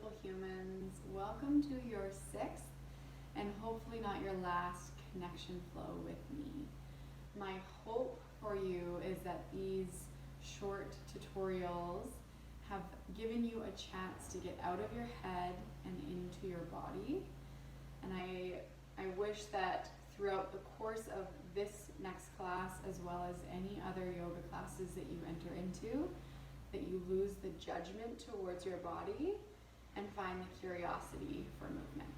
beautiful humans. Welcome to your sixth and hopefully not your last connection flow with me. My hope for you is that these short tutorials have given you a chance to get out of your head and into your body. And I wish that throughout the course of this next class, as well as any other yoga classes that you enter into, that you lose the judgment towards your body and find the curiosity for movement.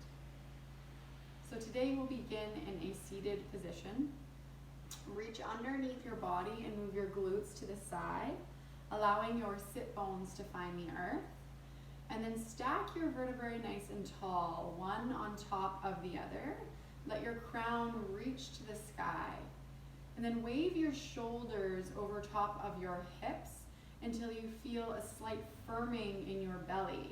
So today we'll begin in a seated position. Reach underneath your body and move your glutes to the side, allowing your sit bones to find the earth. And then stack your vertebrae nice and tall, one on top of the other. Let your crown reach to the sky. And then wave your shoulders over top of your hips until you feel a slight firming in your belly.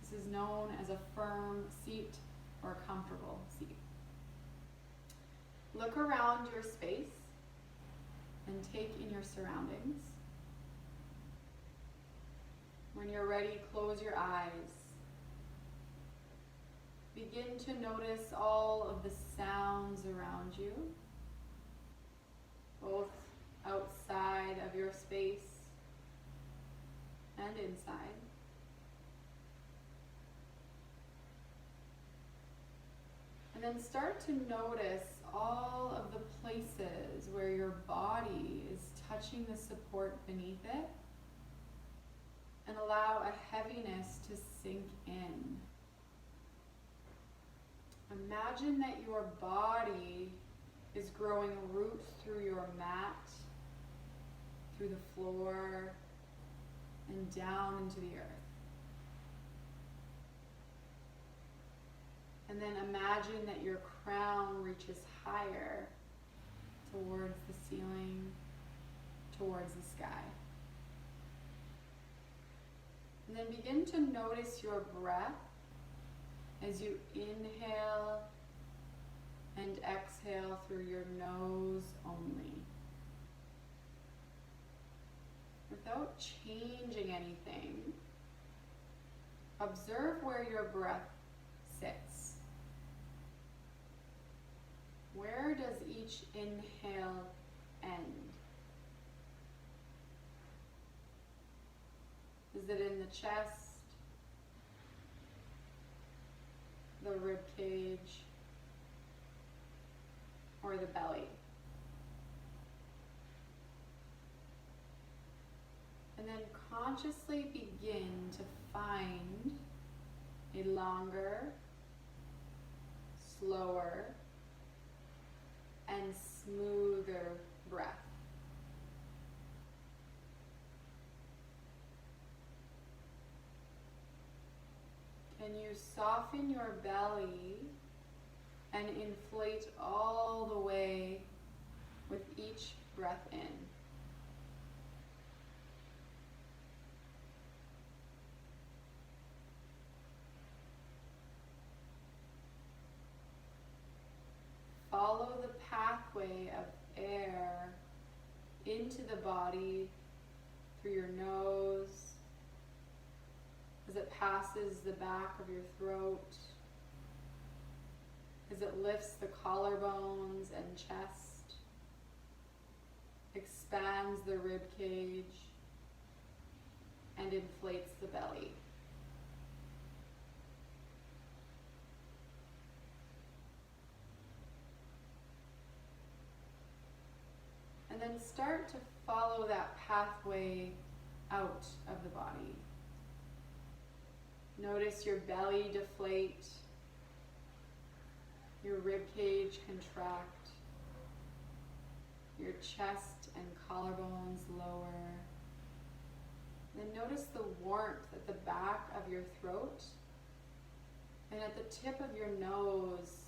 This is known as a firm seat or a comfortable seat. Look around your space and take in your surroundings. When you're ready, close your eyes. Begin to notice all of the sounds around you, both outside of your space and inside. And then start to notice all of the places where your body is touching the support beneath it, and allow a heaviness to sink in. Imagine that your body is growing roots through your mat, through the floor, and down into the earth. And then imagine that your crown reaches higher towards the ceiling, towards the sky. And then begin to notice your breath as you inhale and exhale through your nose only, without changing anything. Observe where your breath sits. Where does each inhale end? Is it in the chest, the rib cage, or the belly? And then consciously begin to find a longer, slower, and smoother breath. Can you soften your belly and inflate all the way with each breath in? Follow the pathway of air into the body through your nose, as it passes the back of your throat, as it lifts the collarbones and chest, expands the rib cage, and inflates the belly. And then start to follow that pathway out of the body. Notice your belly deflate, your rib cage contract, your chest and collarbones lower. Then notice the warmth at the back of your throat and at the tip of your nose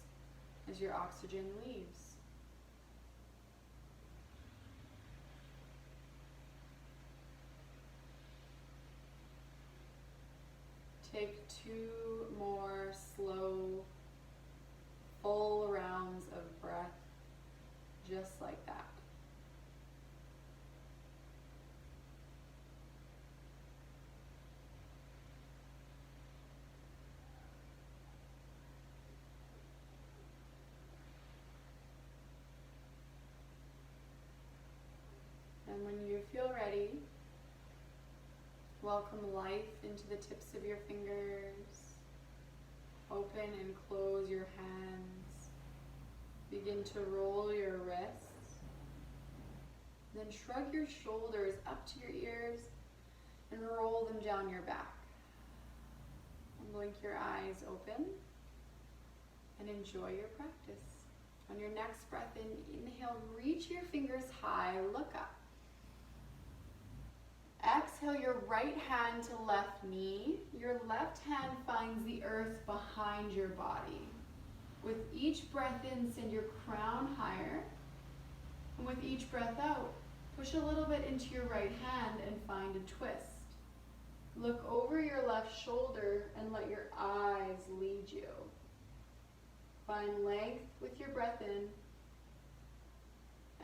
as your oxygen leaves. Take 2 more slow, full rounds of breath, just like that. welcome life into the tips of your fingers. Open and close your hands. Begin to roll your wrists. Then shrug your shoulders up to your ears and roll them down your back. And blink your eyes open and enjoy your practice. On your next breath in, inhale, reach your fingers high, look up. Exhale your right hand to left knee. Your left hand finds the earth behind your body. With each breath in, send your crown higher. And with each breath out, push a little bit into your right hand and find a twist. Look over your left shoulder and let your eyes lead you. Find length with your breath in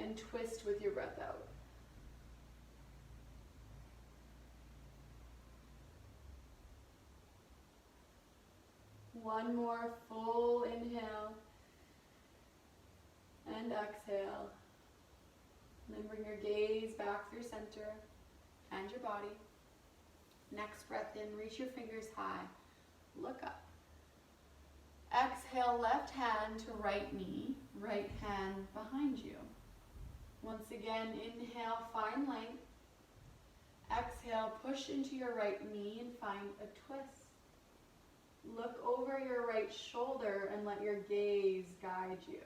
and twist with your breath out. One more full inhale and exhale. And then bring your gaze back through center and your body. Next breath in, reach your fingers high, look up. Exhale, left hand to right knee, right hand behind you. Once again, inhale, find length. Exhale, push into your right knee and find a twist. Look over your right shoulder and let your gaze guide you.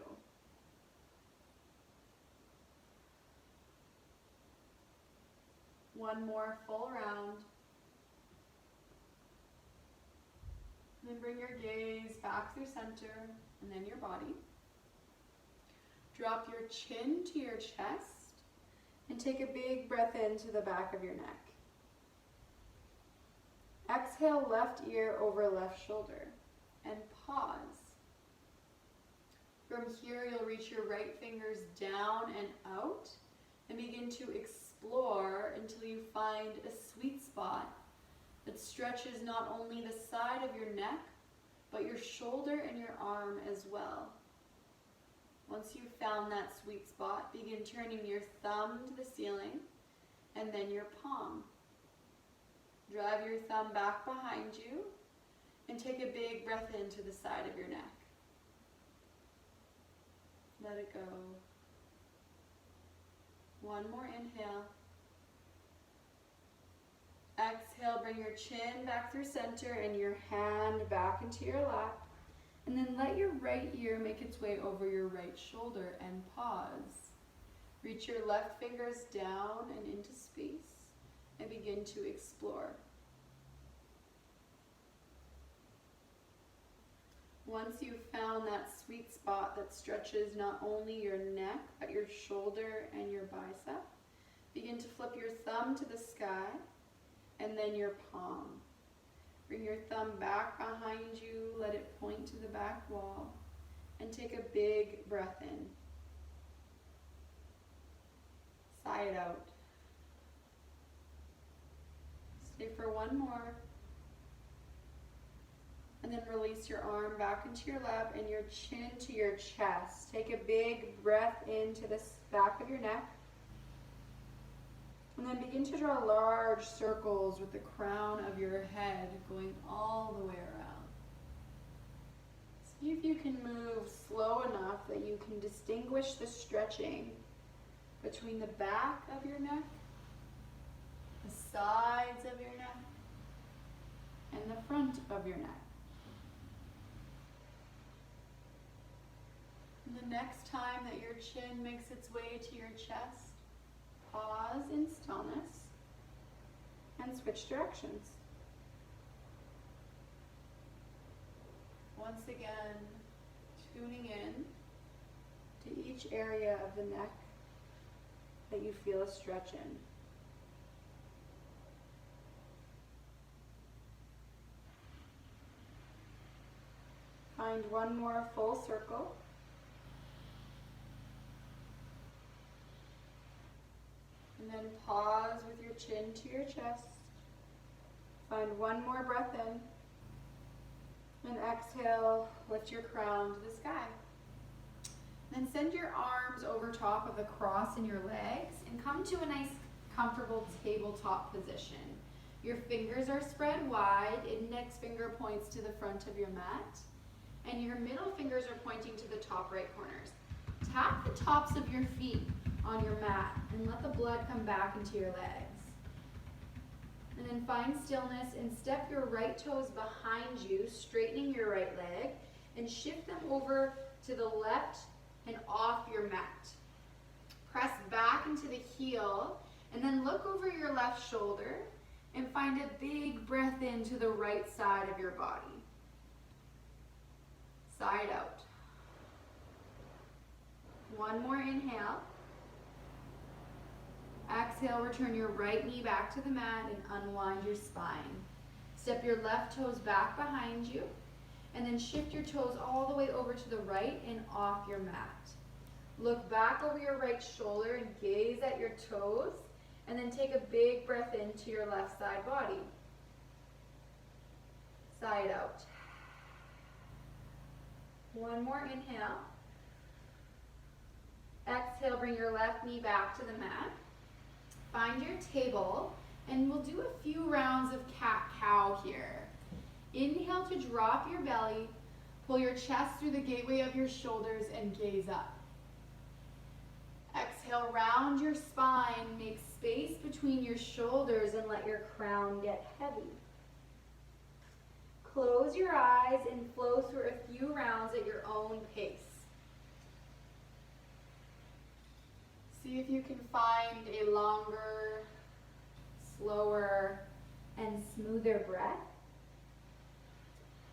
One more full round. And then bring your gaze back through center and then your body. Drop your chin to your chest and take a big breath into the back of your neck. Exhale, left ear over left shoulder and pause. From here, you'll reach your right fingers down and out and begin to explore until you find a sweet spot that stretches not only the side of your neck, but your shoulder and your arm as well. Once you've found that sweet spot, begin turning your thumb to the ceiling and then your palm. Drive your thumb back behind you and take a big breath into the side of your neck. Let it go. One more inhale. Exhale, bring your chin back through center and your hand back into your lap. And then let your right ear make its way over your right shoulder and pause. Reach your left fingers down and into space and begin to explore. Once you've found that sweet spot that stretches not only your neck, but your shoulder and your bicep, begin to flip your thumb to the sky and then your palm. Bring your thumb back behind you, let it point to the back wall, and take a big breath in. Sigh it out. Stay for one more. And then release your arm back into your lap and your chin to your chest. Take a big breath into the back of your neck. And then begin to draw large circles with the crown of your head going all the way around. See if you can move slow enough that you can distinguish the stretching between the back of your neck, the sides of your neck, and the front of your neck. And the next time that your chin makes its way to your chest, pause in stillness and switch directions. Once again, tuning in to each area of the neck that you feel a stretch in. Find one more full circle. And then pause with your chin to your chest. Find one more breath in. And exhale, lift your crown to the sky. Then send your arms over top of the cross in your legs and come to a nice comfortable tabletop position. Your fingers are spread wide. Index finger points to the front of your mat. And your middle fingers are pointing to the top right corners. Tap the tops of your feet on your mat and let the blood come back into your legs. And then find stillness and step your right toes behind you, straightening your right leg, and shift them over to the left and off your mat. Press back into the heel, and then look over your left shoulder and find a big breath into the right side of your body. Side out. One more inhale. Exhale, return your right knee back to the mat and unwind your spine. Step your left toes back behind you, and then shift your toes all the way over to the right and off your mat. Look back over your right shoulder and gaze at your toes, and then take a big breath into your left side body. Side out. One more inhale. Exhale, bring your left knee back to the mat. Find your table, and we'll do a few rounds of cat-cow here. Inhale to drop your belly, pull your chest through the gateway of your shoulders and gaze up. Exhale, round your spine, make space between your shoulders and let your crown get heavy. Close your eyes and flow through a few rounds at your own pace. See if you can find a longer, slower, and smoother breath.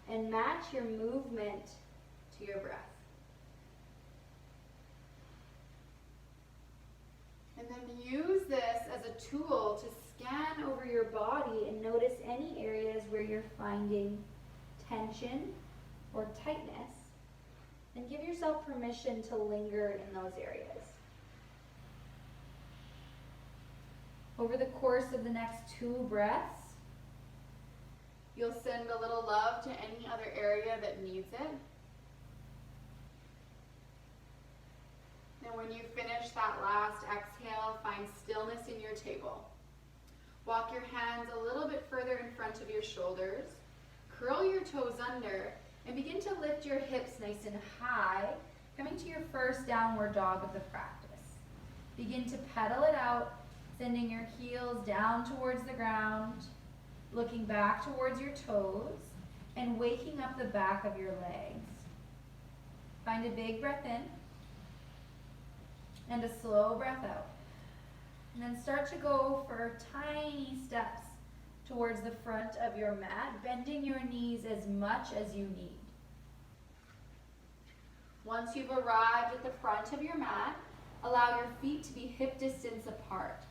And match your movement to your breath. And then use this as a tool to scan over your body and notice any areas where you're finding tension or tightness. And give yourself permission to linger in those areas. Over the course of the next 2 breaths, you'll send a little love to any other area that needs it. And when you finish that last exhale, find stillness in your table. Walk your hands a little bit further in front of your shoulders. Curl your toes under and begin to lift your hips nice and high, coming to your first downward dog of the practice. Begin to pedal it out, sending your heels down towards the ground, looking back towards your toes, and waking up the back of your legs. Find a big breath in, and a slow breath out. And then start to go for tiny steps towards the front of your mat, bending your knees as much as you need. Once you've arrived at the front of your mat, allow your feet to be hip distance apart.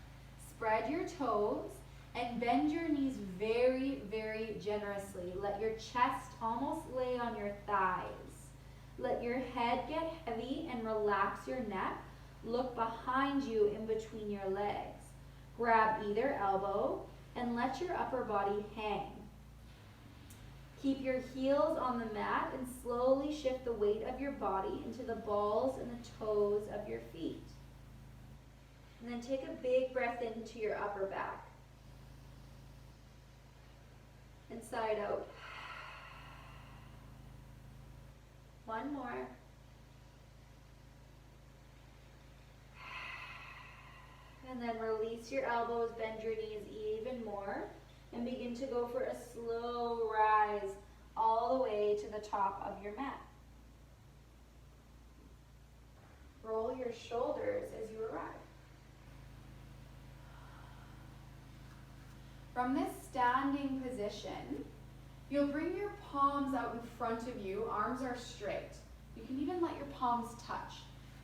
Spread your toes and bend your knees very, very generously. Let your chest almost lay on your thighs. Let your head get heavy and relax your neck. Look behind you in between your legs. Grab either elbow and let your upper body hang. Keep your heels on the mat and slowly shift the weight of your body into the balls and the toes of your feet. And then take a big breath into your upper back. And side out. One more. And then release your elbows, bend your knees even more, and begin to go for a slow rise all the way to the top of your mat. Roll your shoulders as you arrive. From this standing position, you'll bring your palms out in front of you, arms are straight. You can even let your palms touch.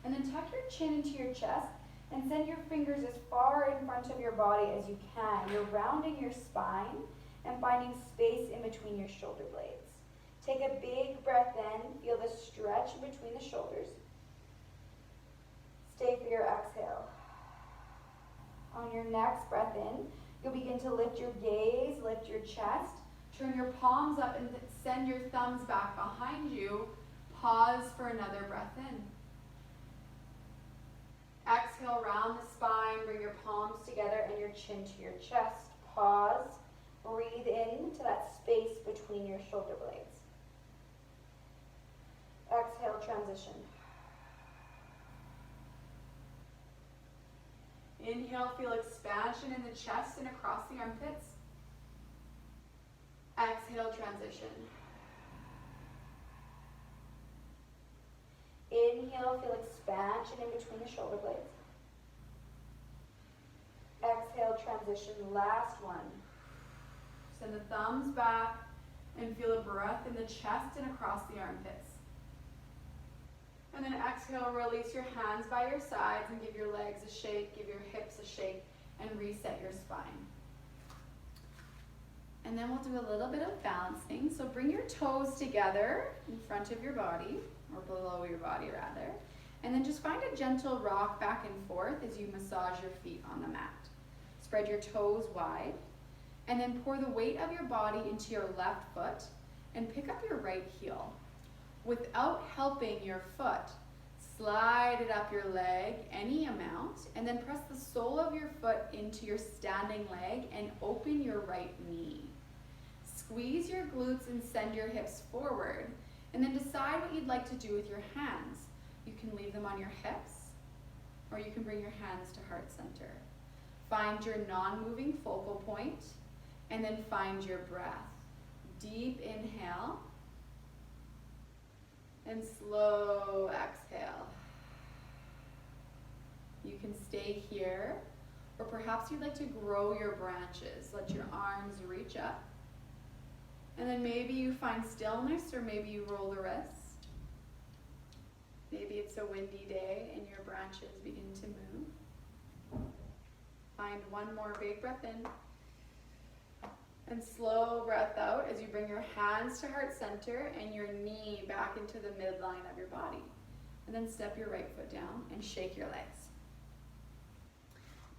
And then tuck your chin into your chest and send your fingers as far in front of your body as you can. You're rounding your spine and finding space in between your shoulder blades. Take a big breath in, feel the stretch between the shoulders. Stay for your exhale. On your next breath in, you'll begin to lift your gaze, lift your chest, turn your palms up and send your thumbs back behind you. Pause for another breath in. Exhale, round the spine, bring your palms together and your chin to your chest. Pause Breathe in to that space between your shoulder blades. Exhale, transition. Inhale, feel expansion in the chest and across the armpits. Exhale, transition. Inhale, feel expansion in between the shoulder blades. Exhale, transition. Last one. Send the thumbs back and feel a breath in the chest and across the armpits. And then exhale, release your hands by your sides and give your legs a shake, give your hips a shake, and reset your spine. And then we'll do a little bit of balancing. So bring your toes together in front of your body, or below your body rather. And then just find a gentle rock back and forth as you massage your feet on the mat. Spread your toes wide. And then pour the weight of your body into your left foot and pick up your right heel. Without helping your foot, slide it up your leg any amount, and then press the sole of your foot into your standing leg and open your right knee. Squeeze your glutes and send your hips forward, and then decide what you'd like to do with your hands. You can leave them on your hips, or you can bring your hands to heart center. Find your non-moving focal point, and then find your breath. Deep inhale, and slow exhale. You can stay here, or perhaps you'd like to grow your branches. Let your arms reach up. And then maybe you find stillness, or maybe you roll the wrist. Maybe it's a windy day and your branches begin to move. Find one more big breath in. And slow breath out as you bring your hands to heart center and your knee back into the midline of your body. And then step your right foot down and shake your legs.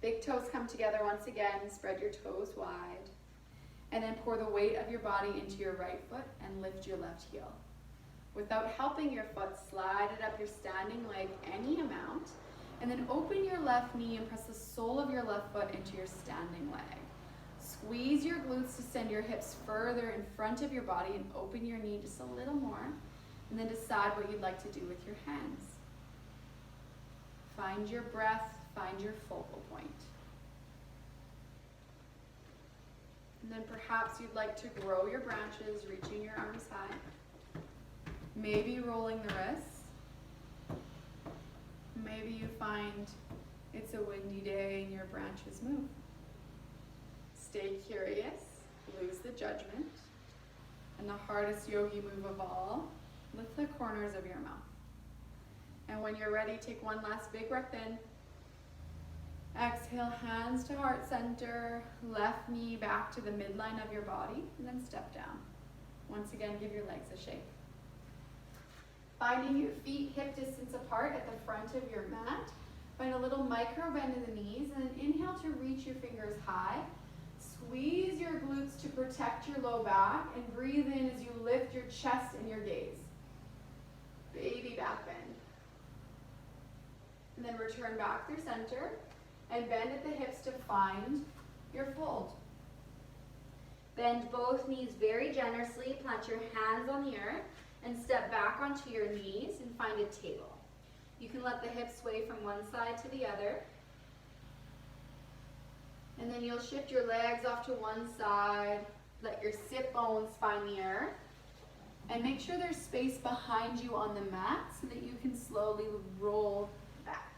Big toes come together once again. Spread your toes wide. And then pour the weight of your body into your right foot and lift your left heel. Without helping your foot, slide it up your standing leg any amount. And then open your left knee and press the sole of your left foot into your standing leg. Squeeze your glutes to send your hips further in front of your body and open your knee just a little more. And then decide what you'd like to do with your hands. Find your breath, find your focal point. And then perhaps you'd like to grow your branches, reaching your arms high. Maybe rolling the wrists. Maybe you find it's a windy day and your branches move. Stay curious, lose the judgment. And the hardest yogi move of all, lift the corners of your mouth. And when you're ready, take one last big breath in. Exhale, hands to heart center, left knee back to the midline of your body, and then step down. Once again, give your legs a shake. Finding your feet hip distance apart at the front of your mat. Find a little micro bend in the knees, and then inhale to reach your fingers high. Squeeze your glutes to protect your low back, and breathe in as you lift your chest and your gaze. Baby back bend. And then return back through center, and bend at the hips to find your fold. Bend both knees very generously, plant your hands on the earth, and step back onto your knees and find a table. You can let the hips sway from one side to the other. And then you'll shift your legs off to one side, let your sit bones find the earth, and make sure there's space behind you on the mat so that you can slowly roll back.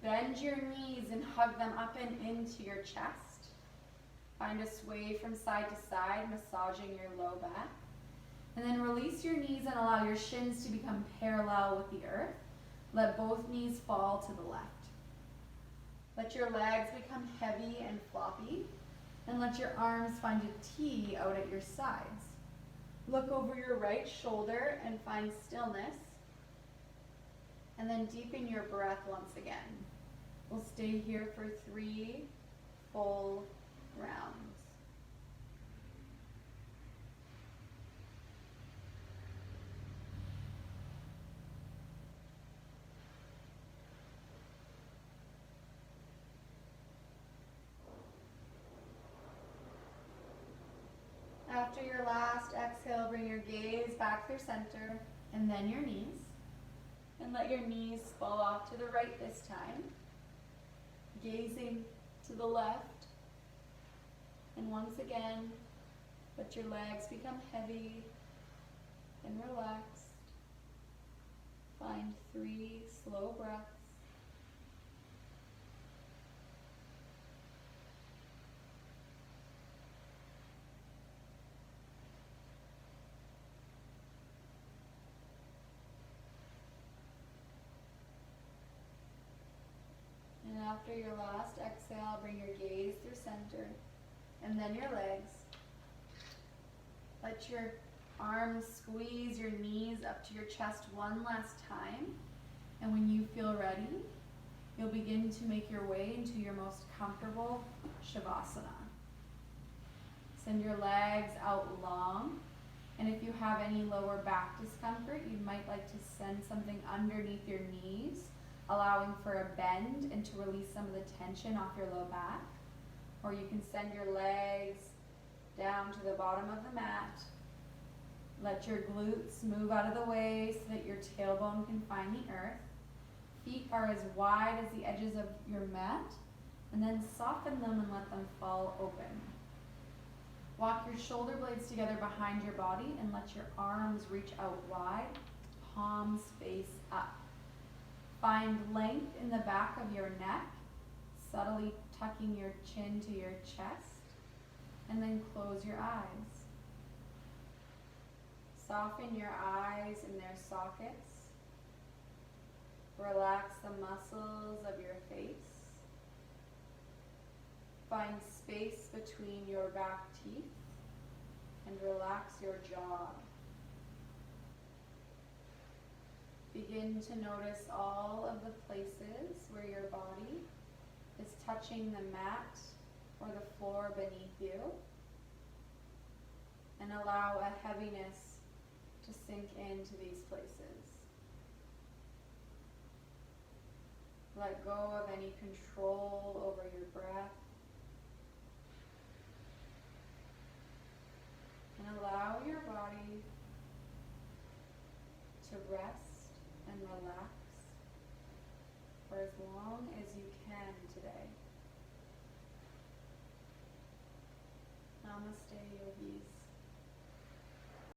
Bend your knees and hug them up and into your chest. Find a sway from side to side, massaging your low back. And then release your knees and allow your shins to become parallel with the earth. Let both knees fall to the left. Let your legs become heavy and floppy, and let your arms find a T out at your sides. Look over your right shoulder and find stillness, and then deepen your breath once again. We'll stay here for 3 full rounds. after your last exhale, bring your gaze back through center and then your knees. And let your knees fall off to the right this time. Gazing to the left. And once again, let your legs become heavy and relaxed. Find 3 slow breaths. And after your last exhale, bring your gaze through center and then your legs. Let your arms squeeze your knees up to your chest one last time. And when you feel ready, you'll begin to make your way into your most comfortable Shavasana. Send your legs out long. And if you have any lower back discomfort, you might like to send something underneath your knees, allowing for a bend and to release some of the tension off your low back. Or you can send your legs down to the bottom of the mat. Let your glutes move out of the way so that your tailbone can find the earth. Feet are as wide as the edges of your mat, and then soften them and let them fall open. Walk your shoulder blades together behind your body and let your arms reach out wide, palms face up. Find length in the back of your neck, subtly tucking your chin to your chest, and then close your eyes. Soften your eyes in their sockets. Relax the muscles of your face. Find space between your back teeth and relax your jaw. Begin to notice all of the places where your body is touching the mat or the floor beneath you, and allow a heaviness to sink into these places. Let go of any control over your breath, and allow your body to rest and relax for as long as you can today. Namaste, yogis.